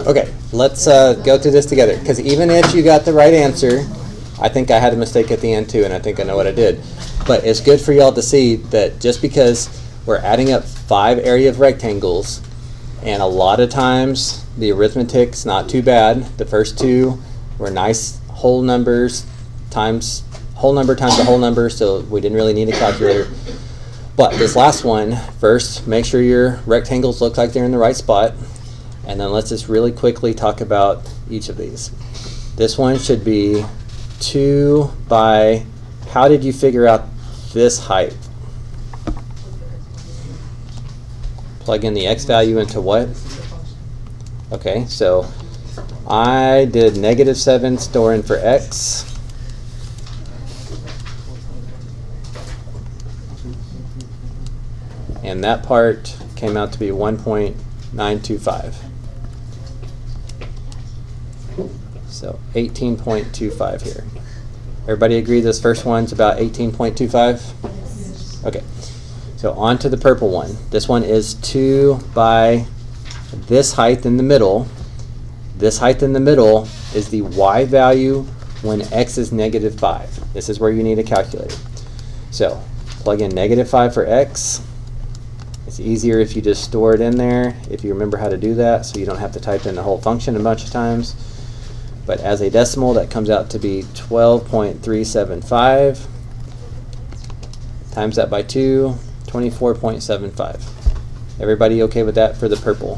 Okay, let's go through this together. Because even if you got the right answer, I think I had a mistake at the end too, and I think I know what I did. But it's good for y'all to see that just because we're adding up 5 area of rectangles, and a lot of times the arithmetic's not too bad. The first 2 were nice whole numbers times whole number times a whole number, so we didn't really need a calculator. But this last one, first, make sure your rectangles look like they're in the right spot. And then let's just really quickly talk about each of these. This one should be 2 by, how did you figure out this height? Plug in the x value into what? Okay, so I did -7 store in for x. And that part came out to be 1.925. So 18.25 here. Everybody agree this first one's about 18.25? Okay. So on to the purple one. This one is 2 by this height in the middle. This height in the middle is the y value when x is -5. This is where you need a calculator. So plug in -5 for x. It's easier if you just store it in there, if you remember how to do that, so you don't have to type in the whole function a bunch of times. But as a decimal, that comes out to be 12.375. Times that by 2, 24.75. Everybody okay with that for the purple?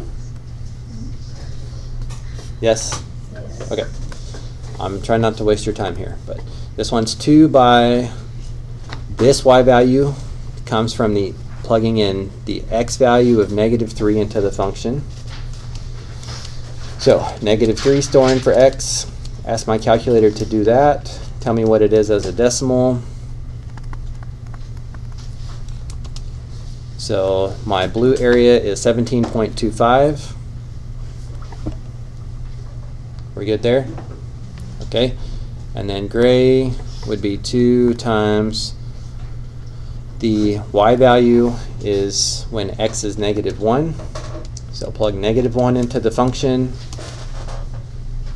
Yes? Okay. I'm trying not to waste your time here, but this one's 2 by this y value comes from the plugging in the x value of -3 into the function. So -3 storing for x. Ask my calculator to do that. Tell me what it is as a decimal. So my blue area is 17.25. We're good there? Okay. And then gray would be 2 times the y value is when x is -1. So plug -1 into the function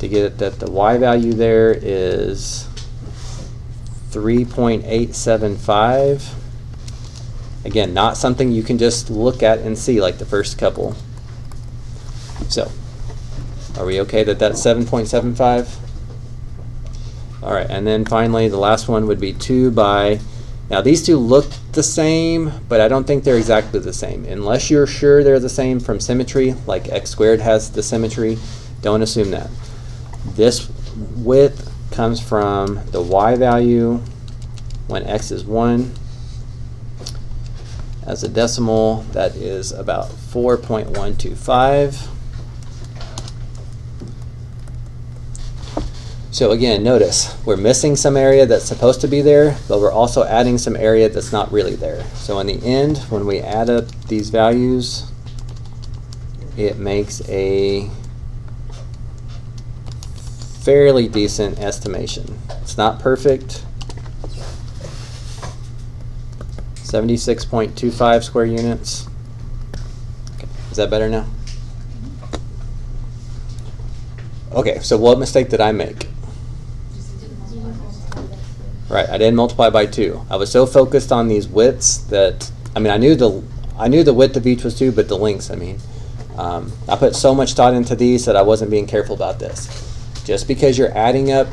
to get that the y value there is 3.875. Again, not something you can just look at and see like the first couple. So, are we okay that that's 7.75? All right, and then finally the last one would be 2 by, now these two look the same, but I don't think they're exactly the same. Unless you're sure they're the same from symmetry, like x squared has the symmetry, don't assume that. This width comes from the y value when x is 1. As a decimal, that is about 4.125. So again, notice we're missing some area that's supposed to be there, but we're also adding some area that's not really there. So in the end, when we add up these values, it makes a fairly decent estimation. It's not perfect. 76.25 square units. Okay. Is that better now? Okay, so what mistake did I make? Right, I didn't multiply by 2. I was so focused on these widths that, I mean, I knew the width of each was 2, but the lengths, I mean. I put so much thought into these that I wasn't being careful about this. Just because you're adding up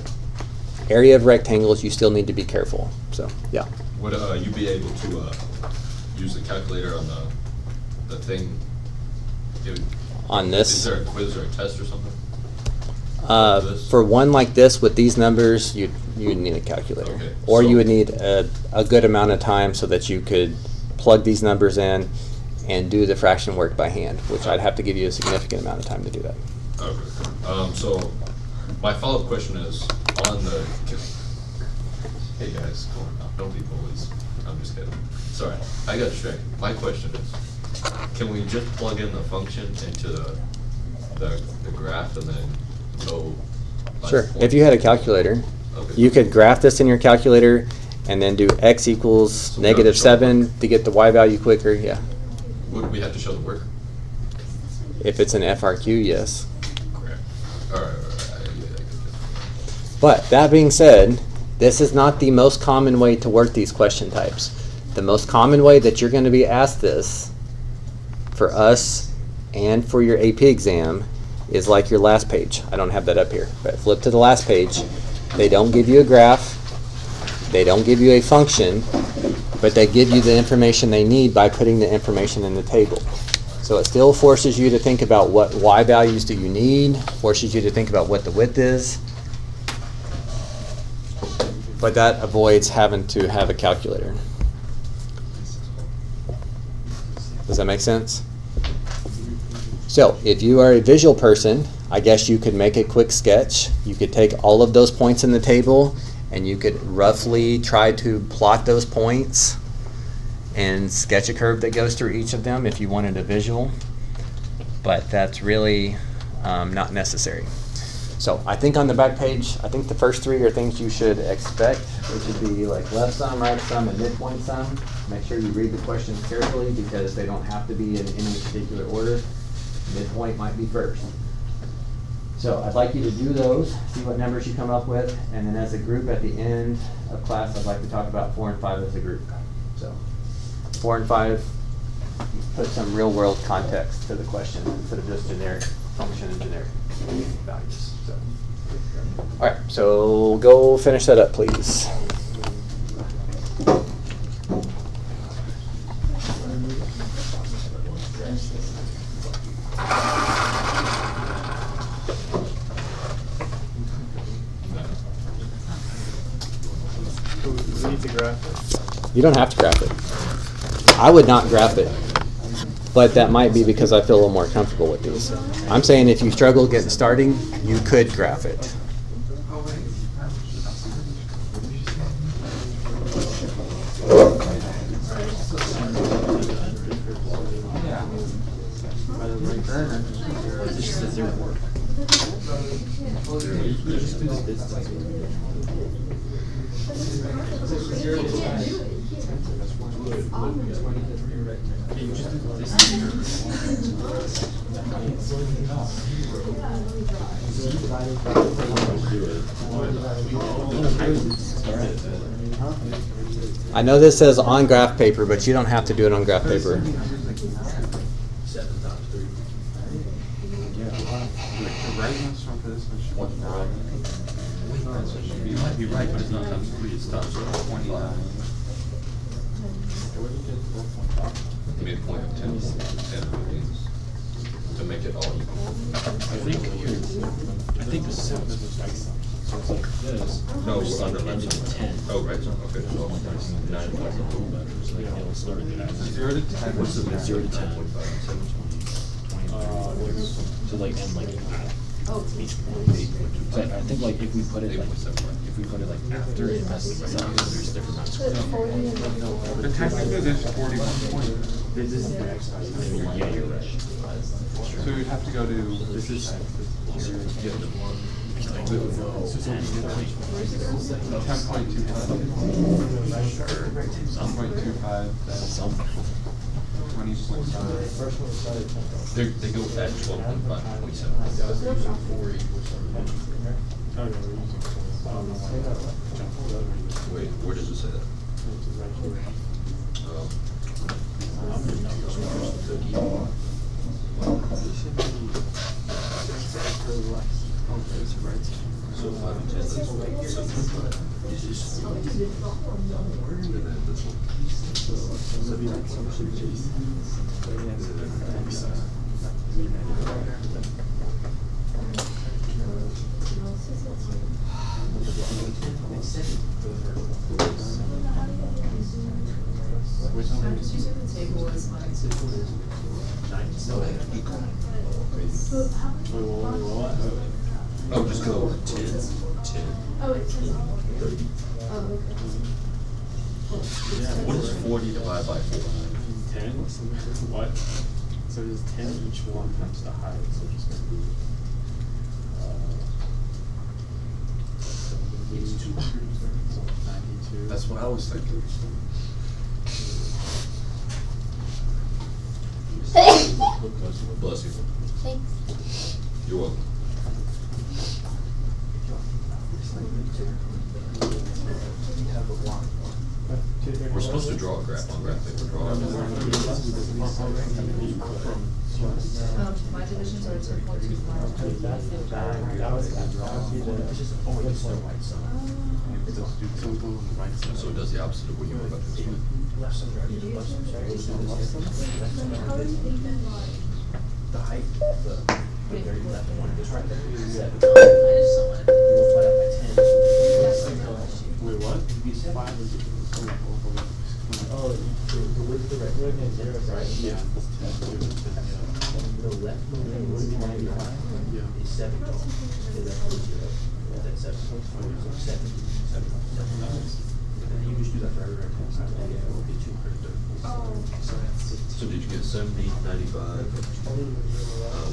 area of rectangles, you still need to be careful. So, yeah. Would you be able to use the calculator on the thing? On this? Is there a quiz or a test or something? For one like this with these numbers, you'd need a calculator. Okay, or so you would need a good amount of time so that you could plug these numbers in and do the fraction work by hand, which I'd have to give you a significant amount of time to do that. Okay. So my follow-up question is on the. Hey guys, come on now, don't be bullies. I'm just kidding. Sorry, I got distracted. My question is, can we just plug in the function into the the graph and then go by Sure. the If you had a points? calculator, Okay. you could graph this in your calculator and then do x equals So we don't negative show the 7 to get the y value quicker. Yeah. Would we have to show the work? If it's an FRQ, yes. Correct. All right. I get it. But that being said, this is not the most common way to work these question types. The most common way that you're going to be asked this for us and for your AP exam is like your last page. I don't have that up here, but flip to the last page. They don't give you a graph. They don't give you a function, but they give you the information they need by putting the information in the table. So it still forces you to think about what y values do you need, forces you to think about what the width is, but that avoids having to have a calculator. Does that make sense? So if you are a visual person, I guess you could make a quick sketch. You could take all of those points in the table and you could roughly try to plot those points and sketch a curve that goes through each of them if you wanted a visual. But that's really not necessary. So I think on the back page, I think the first three are things you should expect, which would be like left sum, right sum, and midpoint sum. Make sure you read the questions carefully because they don't have to be in any particular order. Midpoint might be first. So I'd like you to do those, see what numbers you come up with, and then as a group at the end of class, I'd like to talk about 4 and 5 as a group. So 4 and 5, put some real world context to the question instead of just generic function and generic values. So. All right, so go finish that up, please. We need to graph it. You don't have to graph it. I would not graph it, but that might be because I feel a little more comfortable with these. I'm saying if you struggle getting starting, you could graph it. I know this says on graph paper, but you don't have to do it on graph paper. You might be right, but it's not times 3, it's times 29. Midpoint of 10 to make it all equal. I think the 7 is like so it's like this. No, which is we're like under ending left at 10. Oh, right, okay, so 9 plus a little better. It's like it'll start at 0 to 10. What's the 0 to 10? 25, So like and like each point. So I think like if we put it like after it messes us up, so there's different amounts of squares. But technically there's 41 points. Yeah, you're right. So we'd have to go to, This is 10.25, that's 20.5. They go at 12.5, 27. Wait, where does it say that? So 5 and 10, that's 7.5. Oh, just go 10. Oh, it says. Oh, What is 40 divided by 4? 10? What? So there's 10 each one times the height, so it's just gonna be That's what I was thinking. Bless you. Thanks. You're welcome. We're supposed to draw a graph on graph paper. Draw it. My divisions are 2.25. So it does the opposite of what you were about to explain. How do you think that like? The height of the very left one is right there. You set I the just saw it. multiply that by 10. Wait, what? Oh, the width of the regular and zero, right? Yeah. The left one is 95. Yeah. Is 7. The left is 0. That's 7. So 7. And then you just do that for every rectangle. So it will be 230. Oh. So did you get 70, 95?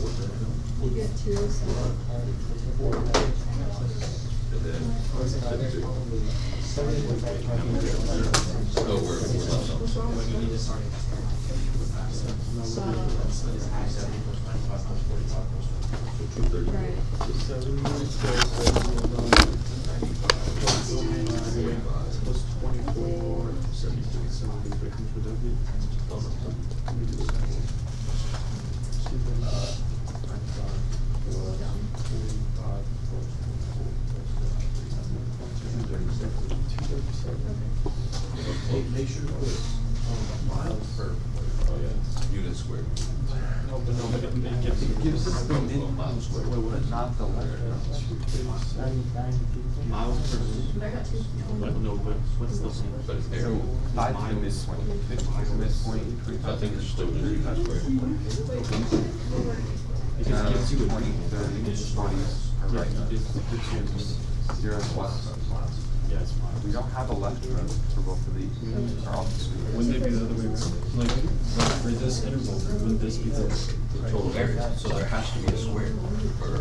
What the hell? You get 207. And then 52. Oh, we're left on. So 230. Right. Plus 24, 73, 73 comes with W. Make sure to put miles per. Unit squared. No, but it gives us the miles squared. but not the letter. Miles per But I got 2. No, but what's the? But it's there. 5 to the midpoint, 50 to the midpoint. I think it's still just unit squared. It just gives you 20, 30, 20s, right? Zero plus. Yes. We don't have a left for both of these. They're all just. Wouldn't it be the other way around? Like, for this interval, wouldn't this be the Total area, so there has to be a square, or a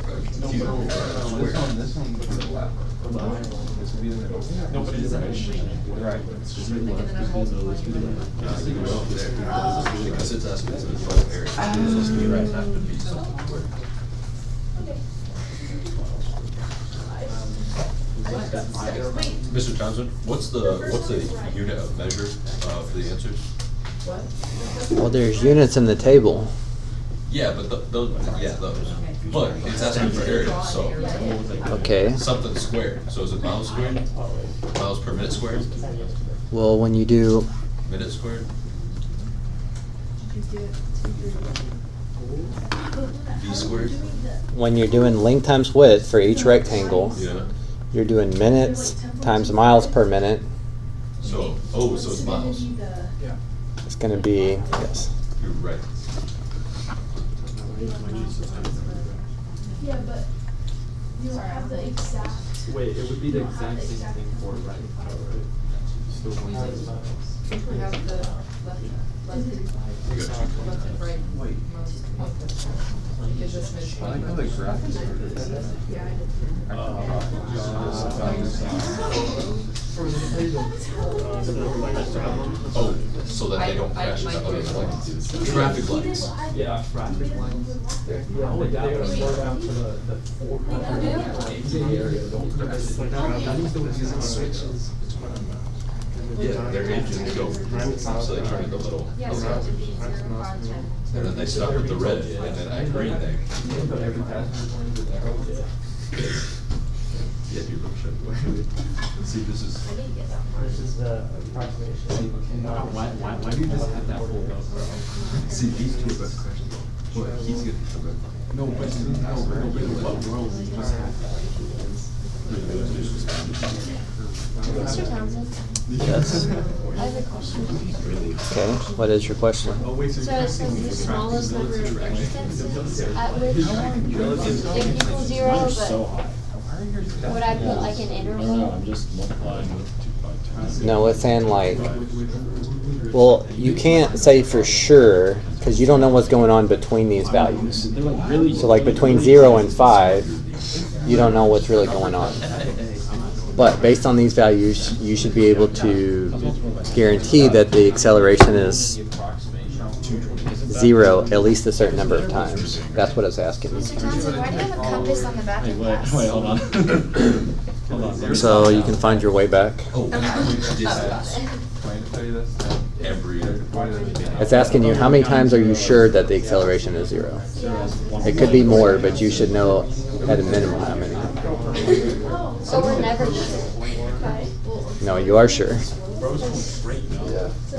cube, or a square. This one would be the left. This would be the middle. No, but it's actually. Right. It's just like left, this be the middle, this be the right. Because it's asking for the total area, so it's gonna have to be something square. Mr. Townsend, what's the unit of measure for the answers? What? Well, there's units in the table. Yeah, but those. But it's asking for area, so Okay. something squared. So is it miles squared? Miles per minute squared? Well, when you do, Minute squared? Did you do it 230? V squared? when you're doing length times width for each rectangle, Yeah. you're doing minutes times miles per minute. So, so it's miles. It's going to be, yes. You're right. Yeah, but you don't have the exact. Wait, it would be the exact same thing for right. Still We have the left and right most. Because this I like how the graph is sort of. Yeah, I did. Oh, so that they don't crash into other traffic lights. Yeah, traffic lines. Yeah, they gotta slow down to the 400 area. Don't crash. That means there was using switches. Yeah, their engines go, so they turn into little. Yeah, so it would be 0, 5, 10. And then they stop at the red, and then at green they. Every passenger going to there. Yeah, you really should. See, this is. I didn't get that far. This is the approximation. Why do you just have that pulled up, bro? See, these two are best questions. Well, he's gonna. No, but what world did you just have Mr. Townsend, Yes. I have a question. Okay, what is your question? So it says the smallest number of instances at which it equals 0, but would I put like an I don't know, interval? I'm just multiplying with 2 by 10. No, it's saying like, well, you can't say for sure because you don't know what's going on between these values. They're like really. So like between 0 and 5, you don't know what's really going on. But based on these values, you should be able to guarantee that the acceleration is 0 at least a certain number of times. That's what I was asking. Mr. Townsend, why do you have a compass on the back of Wait, glass? hold on. Hold on. So you can find your way back. Oh, Trying to tell you this. every. It's asking you how many times are you sure that the acceleration is 0? It could be more, but you should know at a minimum how many. So we're never sure. No, you are sure. So we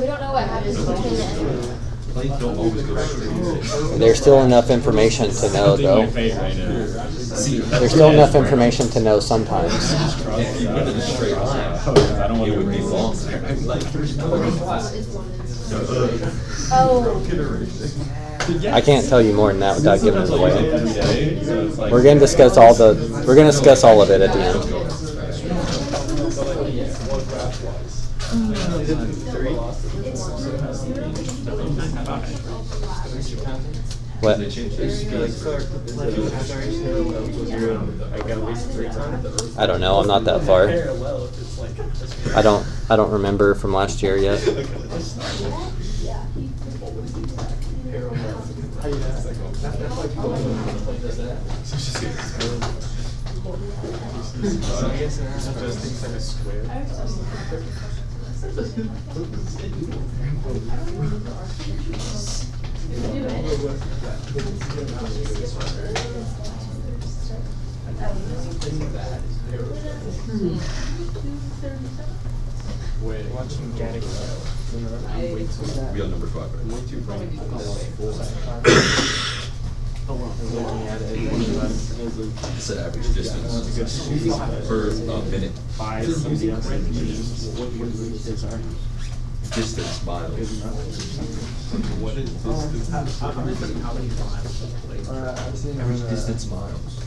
don't know what happens between the end. Planes don't always go straight. There's still enough information to know, though. There's still enough information to know sometimes. If you went in a straight line, I don't want it to would be erase long. this. Like, Oh, I can't tell you more than that without giving it away. Every day, so it's like- We're gonna discuss all of it at the end. What? I don't know. I'm not that far. I don't remember from last year yet. we on number 5, right? It's the average distance per minute. Distance miles. What is distance? Average distance miles.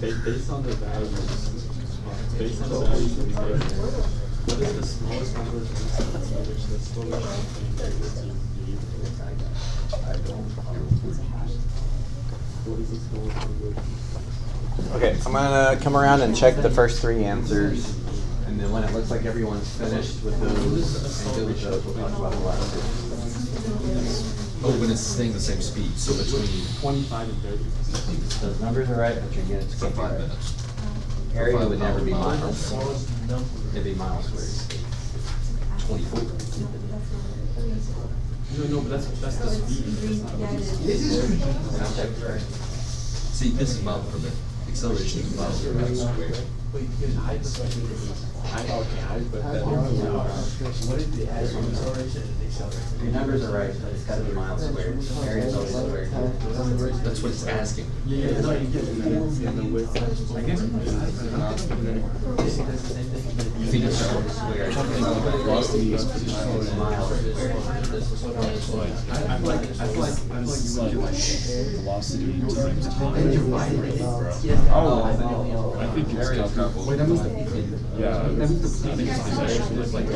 Based on the values, what is the smallest number of instances in which the slowest what is the smallest number? Okay, I'm gonna come around and check the first 3 answers, and then when it looks like everyone's finished with those and good with those, we'll talk about the last 2. Oh, when it's staying the same speed, so between 25 and 30. Those numbers are right, but your units for can't be 5 right. minutes. Area would never be miles. It'd be miles squared. 24. No, but that's the speed. That's not See, this is miles per minute. Acceleration is miles per minute squared. Your numbers are right, but it's gotta be miles squared. Area's always squared. That's what it's asking. You think it's squared? Velocity is miles squared. Velocity times time. I think it's calculated. Yeah, I think it's actually like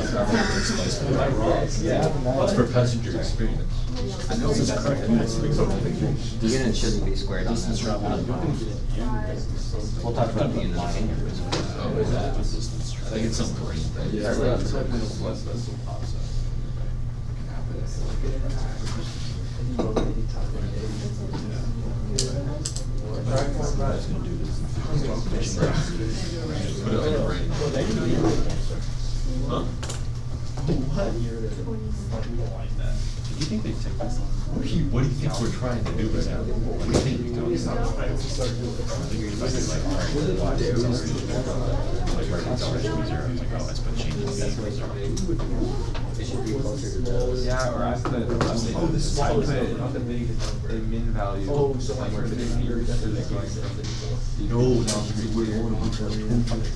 That's for passenger experience. I know this is correct. The unit shouldn't be squared on Distance that. traveled. We'll talk about the unit later. Oh, is that? I think it's some green thing. Put it on the brain. Huh? you think they take this on? What do you think we're trying to do right now? What do you think we're doing? I think if I do like, all right, watch this, I'll do it. Like, where it's always easier, I'm like, oh, let's put changes in. Yeah, or ask the, I put a min value, like where the here is going from. No,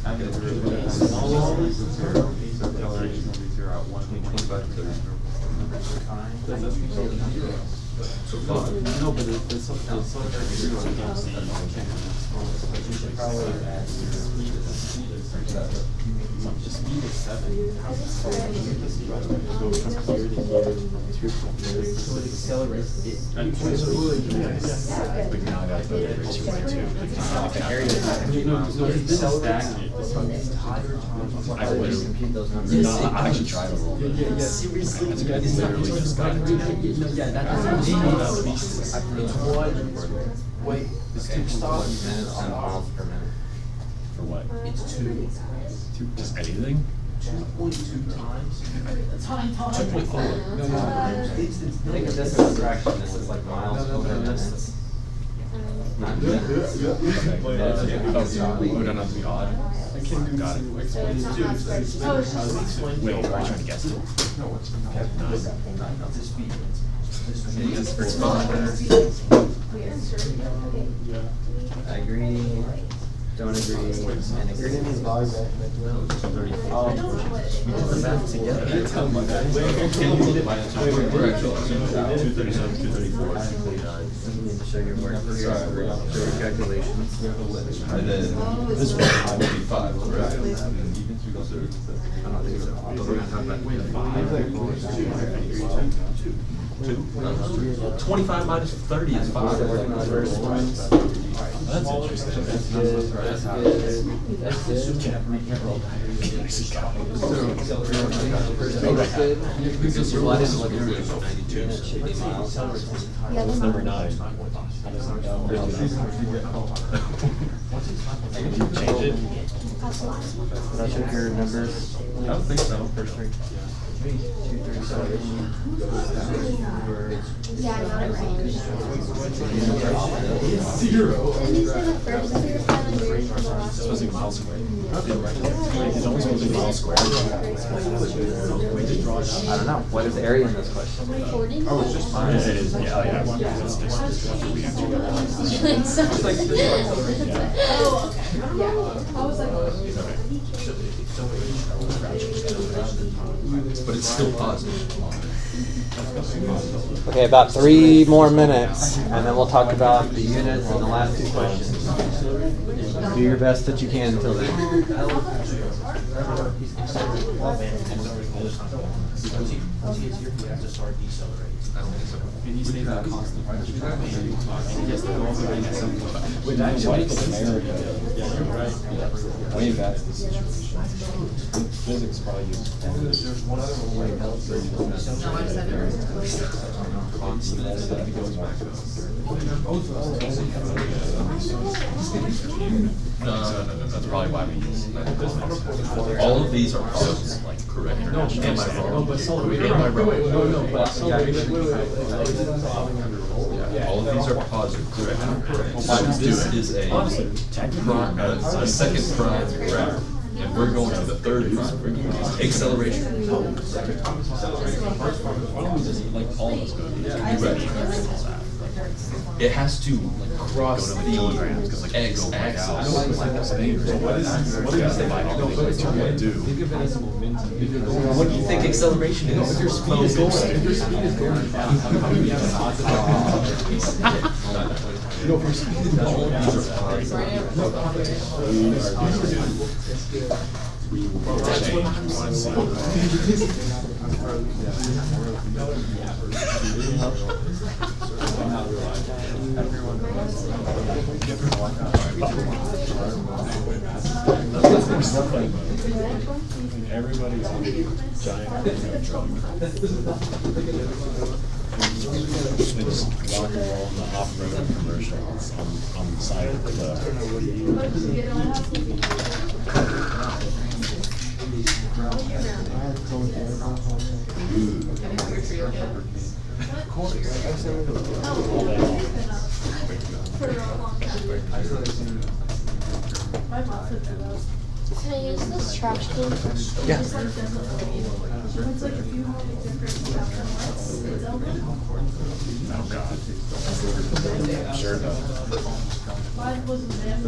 And then zero, so acceleration will be 0 at 1.25 to so far. No, but it's the speed is 7. So it accelerates it. But now I gotta go to race your way too. Like the area is stagnant. I would compute those numbers. No, I actually tried a little bit. Seriously? I literally just got it. Wait, it's 2 stops? Minutes and miles per minute. For what? It's 2. Just anything? 2.2 times. That's what I thought. 2.4. Think of this as a fraction, this is like miles over minutes. Not minutes. Okay. Oh, we don't have to be odd. Got it. Oh, it's just. Wait, are you trying to guess it? I agree, don't agree, and agree. I don't know what. We did the math together. My answer is 237, 234. You need to show your work, show your calculations. And then this one would be 5, correct? I don't think so, but we're gonna talk about the 25 minus 30 is 5. working on the first ones. That's interesting. That's good, that's good, that's good. First thing is good. Well, I didn't look at it. It should be miles. Yeah, It's number 9. Did you change it? Did I check your numbers? I don't think so. First three. Yeah, I got it right. Zero. And these are the first 3 or 5 and yours are the last It's supposed to be miles squared. one. It's always supposed to be miles squared. I don't know, what is the area in this question? 40? Oh, it's just It mine. is, yeah, yeah. It's distance. Oh, okay. Yeah. I was like, But it's still positive. Okay, about 3 more minutes, and then we'll talk about the units and the last 2 questions. Do your best that you can until then. I don't think so. And he stays at a constant pressure. And he gets to go over there at some point. Wait, that's what the scenario. Yeah, you're right. Way back to the situation. Physics probably uses. No, I just had it. Constant, that goes back to. No. That's probably why we use all of these are positive, like correct. Am I wrong? Am I wrong? Yeah, all of these are positive, correct. So this is a second prime graph, and we're going to the third prime. Acceleration. Like all of us go to these. It has to cross the x-axis. So what is What do you think acceleration is? If your speed is Everybody's on a giant truck. It's rock and roll in the off-road commercials on the side of the cliff. Can I use this trash can? Yeah. It's like if you have a different outlets, it's open. Oh, God. Sure does. Mine wasn't there.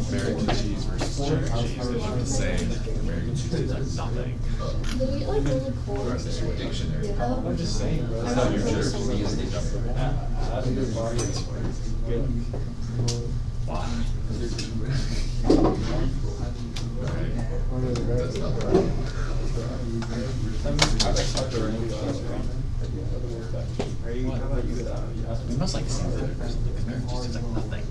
American cheese versus cheddar cheese, they look the same. American cheese is like nothing. Did we like really cold? Dictionary. Oh. I'm just saying, bro. That's not your cheddar cheese, they jump right now. Wow. That's not right. We must like season it or something, because American cheese is like nothing.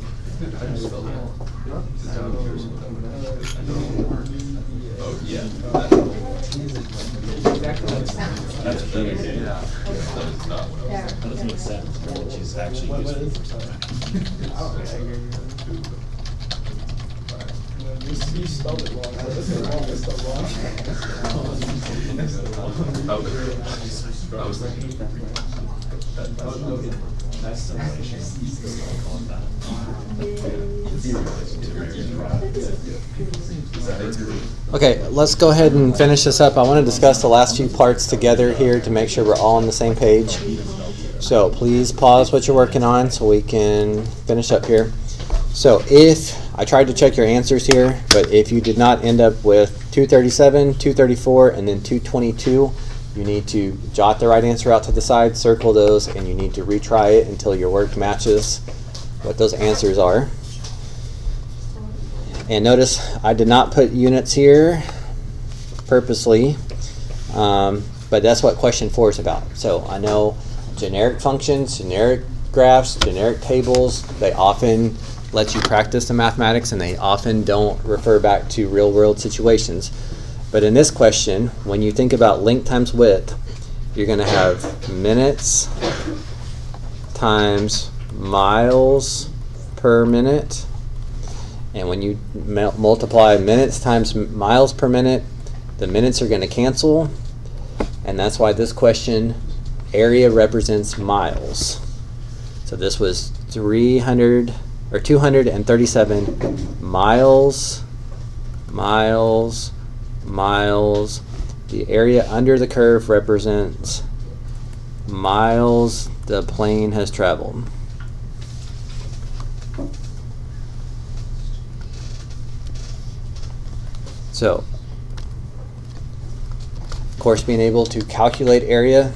Oh, yeah. That's big. That is not what I was. That doesn't make sense. American cheese is actually useful for something. You spelled it wrong. I was wrong. I spelled wrong. I was thinking. That's so Okay, let's go ahead and finish this up. I want to discuss the last few parts together here to make sure we're all on the same page. So please pause what you're working on so we can finish up here. So if, I tried to check your answers here, but if you did not end up with 237, 234, and then 222, you need to jot the right answer out to the side, circle those, and you need to retry it until your work matches what those answers are. And notice I did not put units here purposely, but that's what question 4 is about. So I know generic functions, generic graphs, generic tables, they often let you practice the mathematics and they often don't refer back to real world situations. But in this question, when you think about length times width, you're going to have minutes times miles per minute. And when you multiply minutes times miles per minute, the minutes are going to cancel. And that's why this question, area represents miles. So this was 237 miles. The area under the curve represents miles the plane has traveled. So, of course, being able to calculate area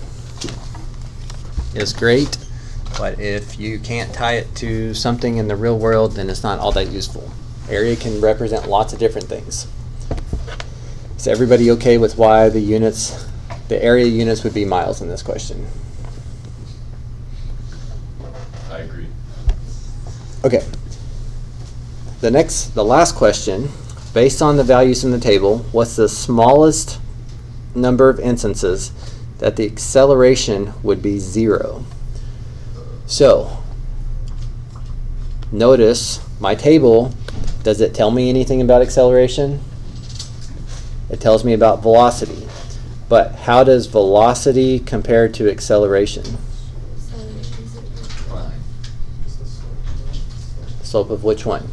is great, but if you can't tie it to something in the real world, then it's not all that useful. Area can represent lots of different things. Is everybody okay with why the area units would be miles in this question? I agree. Okay. The last question, based on the values in the table, what's the smallest number of instances that the acceleration would be 0? So, notice my table, does it tell me anything about acceleration? It tells me about velocity. But how does velocity compare to acceleration? Slope of which one?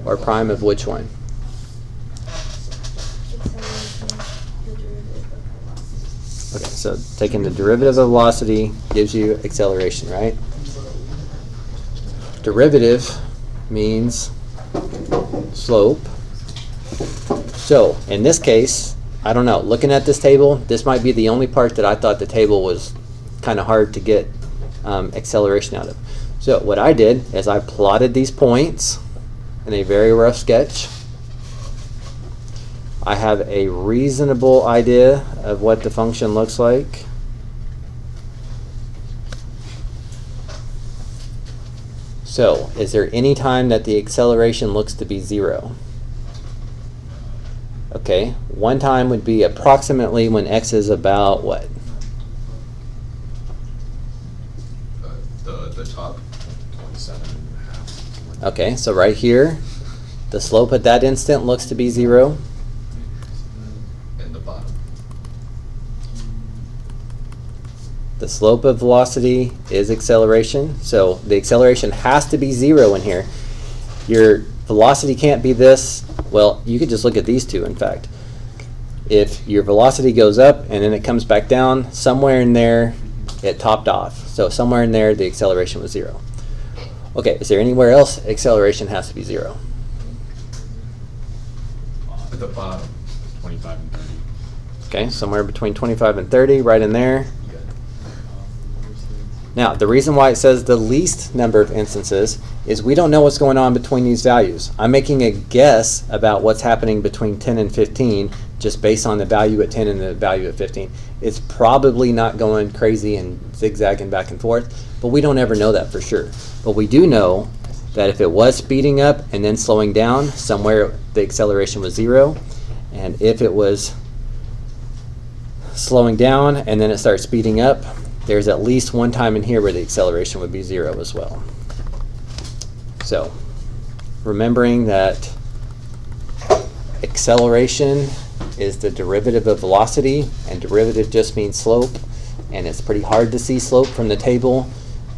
Or prime of which one? Okay, so taking the derivative of velocity gives you acceleration, right? Derivative means slope. So in this case, I don't know, looking at this table, this might be the only part that I thought the table was kind of hard to get acceleration out of. So what I did is I plotted these points in a very rough sketch. I have a reasonable idea of what the function looks like. So, is there any time that the acceleration looks to be 0? Okay, one time would be approximately when x is about what? The top. 27.5. Okay, so right here, The slope at that instant looks to be 0. And the bottom. The slope of velocity is acceleration, so the acceleration has to be 0 in here. Your velocity can't be this. Well, you could just look at these two, in fact. If your velocity goes up and then it comes back down, somewhere in there it topped off. So somewhere in there the acceleration was 0. Okay, is there anywhere else acceleration has to be 0? At the bottom. 25 and 30. Okay, somewhere between 25 and 30, right in there. You got it. Now, the reason why it says the least number of instances is we don't know what's going on between these values. I'm making a guess about what's happening between 10 and 15 just based on the value at 10 and the value at 15. It's probably not going crazy and zigzagging back and forth, but we don't ever know that for sure. But we do know that if it was speeding up and then slowing down, somewhere the acceleration was 0. And if it was slowing down and then it starts speeding up, there's at least one time in here where the acceleration would be 0 as well. So, remembering that acceleration is the derivative of velocity, and derivative just means slope, and it's pretty hard to see slope from the table,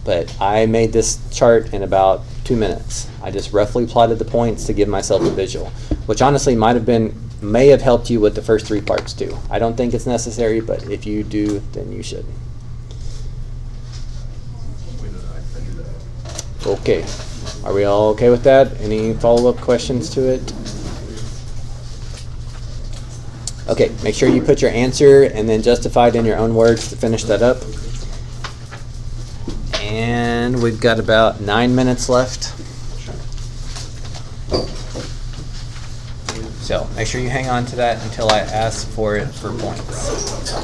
but I made this chart in about 2 minutes. I just roughly plotted the points to give myself a visual, which honestly may have helped you with the first 3 parts too. I don't think it's necessary, but if you do, then you should. Wait, no, I do that. Okay, are we all okay with that? Any follow-up questions to it? Okay, make sure you put your answer and then justify it in your own words to finish that up. And we've got about 9 minutes left. So make sure you hang on to that until I ask for it for points.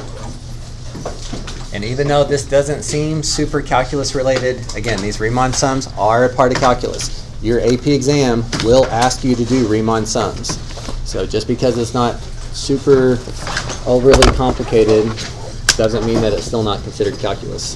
And even though this doesn't seem super calculus related, again, these Riemann sums are a part of calculus. Your AP exam will ask you to do Riemann sums. So just because it's not super overly complicated doesn't mean that it's still not considered calculus.